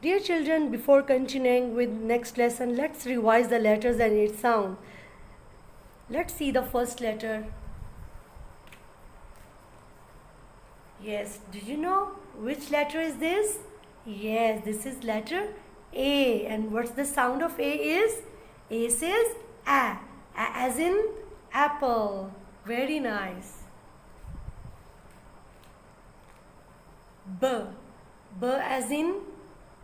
Dear children, before continuing with next lesson, let's revise the letters and its sound. Let's see the first letter. Yes, did you know which letter is this? Yes, this is letter A. And what's the sound of A is? A says A. A as in apple. Very nice. B. B as in,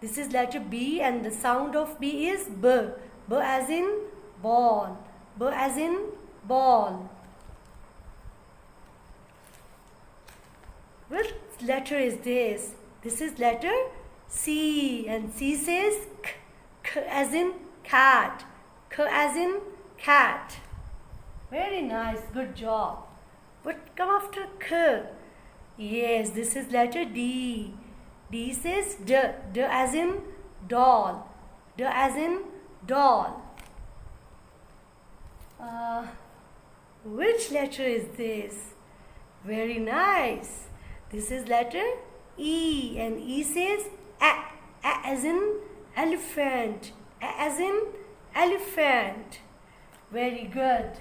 this is letter B and the sound of B is B. B as in ball. B as in ball. Which letter is this? This is letter C and C says K. K as in cat. K as in cat. Very nice, good job. What come after K? Yes, this is letter D. D says D. D as in doll. D as in doll. Which letter is this? Very nice. This is letter E and E says A. A as in elephant. A as in elephant. Very good.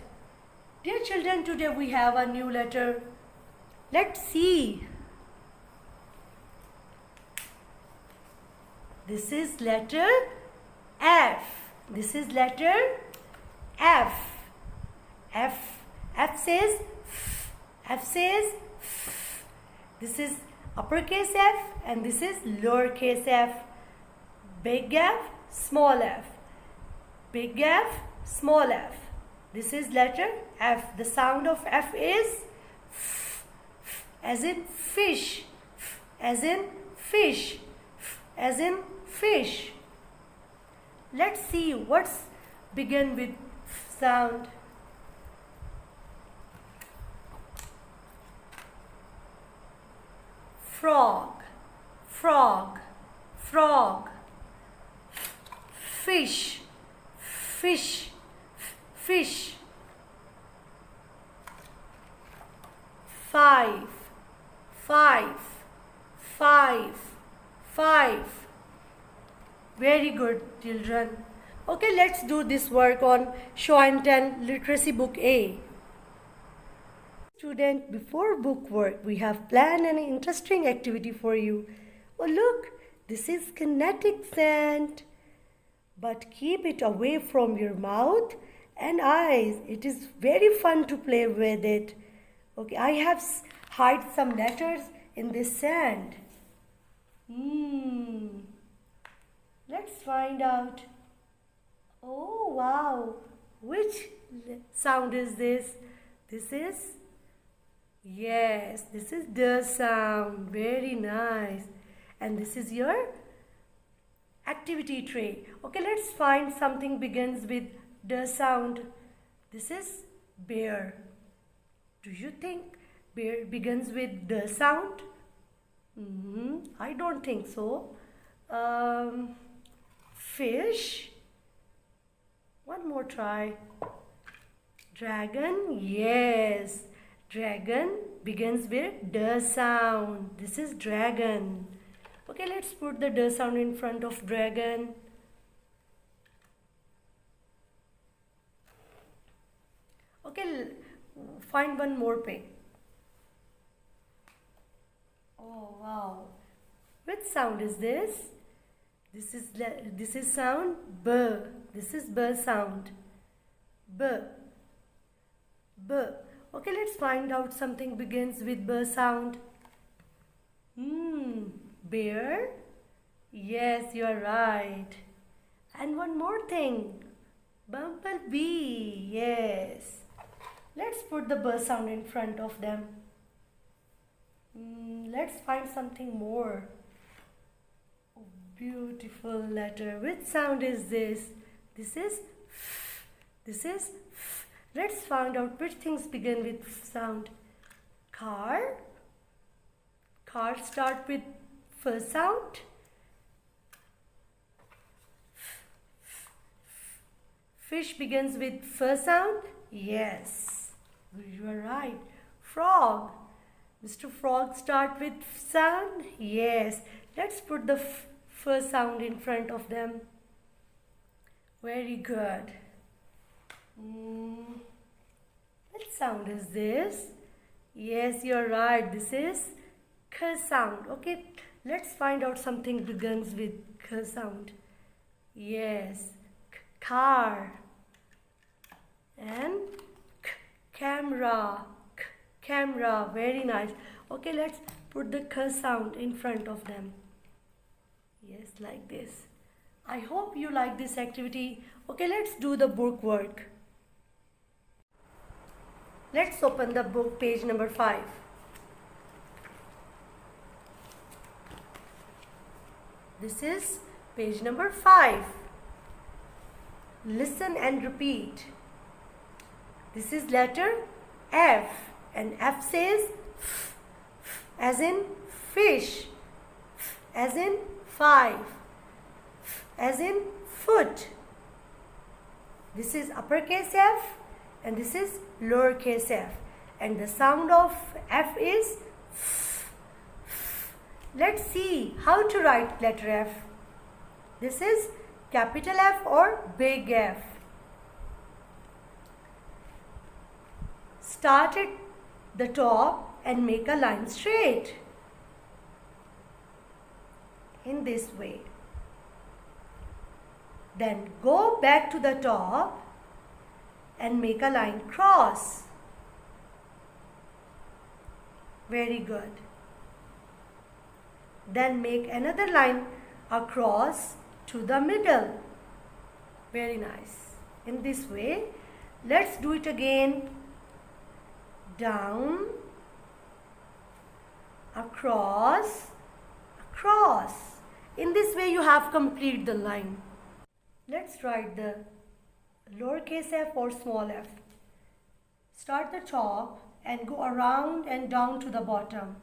Dear children, today we have a new letter. Let's see. This is letter F. This is letter F. F. F says F. F says F. This is uppercase F and this is lowercase f. Big F, small f. Big F, small f. This is letter F. The sound of F is F, F, as in fish. F, as in fish. F, as in fish. Let's see what's begin with F sound. Frog, frog, frog. Fish, fish, fish. Five, five, five, five. Very good, children. Okay, let's do this work on Show and Tell Literacy Book A. Student, before book work, we have planned an interesting activity for you. Oh look, this is kinetic sand. But keep it away from your mouth and eyes. It is very fun to play with it. Okay, I have hide some letters in this sand. Let's find out. Oh wow, which sound is this? This is, yes, this is the sound. Very nice. And this is your activity tray. Okay, let's find something begins with the sound. This is bear. Do you think bear begins with the sound? I don't think so. Fish. One more try. Dragon. Yes. Dragon begins with the sound. This is dragon. Okay, let's put the D sound in front of dragon. Okay, find one more pig. Oh wow, which sound is this? This is sound B. This is B sound. B. B. Okay, let's find out something begins with B sound. Bear? Yes, you are right. And one more thing. Bumblebee. Yes. Let's put the B sound in front of them. Let's find something more. Oh, beautiful letter. Which sound is this? This is F. This is F. Let's find out which things begin with F sound. Car. Car start with F sound. Fish begins with F sound. Yes, you are right. Frog. Mr. Frog start with F sound. Yes. Let's put the F first sound in front of them. Very good. What sound is this? Yes, you're right. This is k sound. Okay, let's find out something begins with k sound. Yes, car. And camera. Camera. Very nice. Okay, let's put the k sound in front of them. Yes, like this. I hope you like this activity. Okay, let's do the book work. Let's open the book, page number 5. This is page number 5. Listen and repeat. This is letter F, and F says f, as in fish, as in 5, as in foot. This is uppercase F and this is lowercase f, and the sound of F is f, f. Let's see how to write letter F. This is capital F or big F. Start at the top and make a line straight in this way. Then go back to the top and make a line cross. Very good. Then make another line across to the middle. Very nice. In this way, let's do it again. Down, across, across. In this way you have completed the line. Let's write the lowercase f or small f. Start the top and go around and down to the bottom.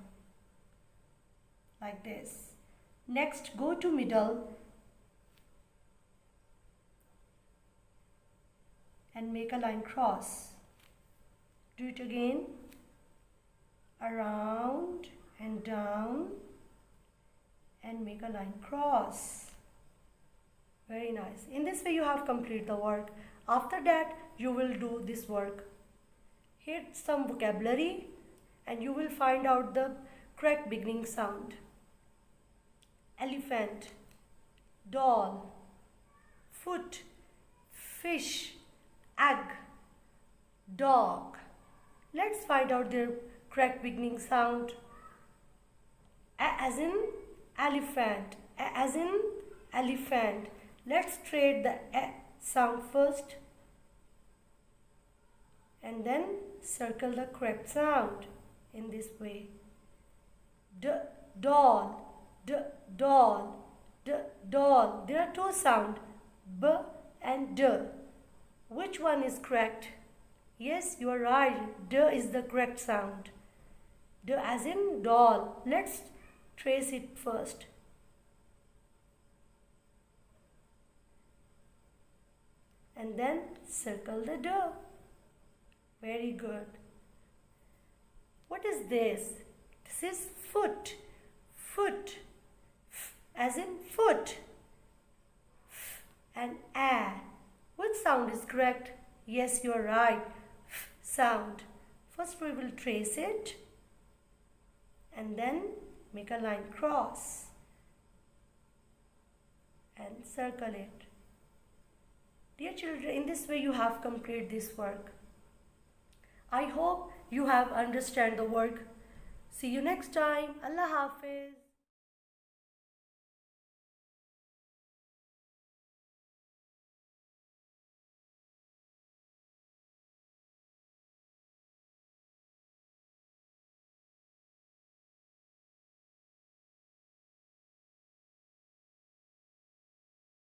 Like this. Next, go to middle and make a line cross. Do it again. Around and down and make a line cross. Very nice. In this way you have completed the work. After that you will do this work. Here's some vocabulary and you will find out the correct beginning sound. Elephant, doll, foot, fish, egg, dog. Let's find out their correct beginning sound. As in elephant, as in elephant. Let's trade the sound first and then circle the correct sound in this way. Doll, doll, doll. There are two sounds, b and d. Which one is correct? Yes, you are right. D is the correct sound. D as in doll. Let's trace it first. And then circle the D. Very good. What is this? This is foot. Foot. F as in foot. F and a. Which sound is correct? Yes, you are right. F sound. First we will trace it and then make a line cross and circle it. Dear children, in this way you have completed this work. I hope you have understand the work. See you next time. Allah Hafiz.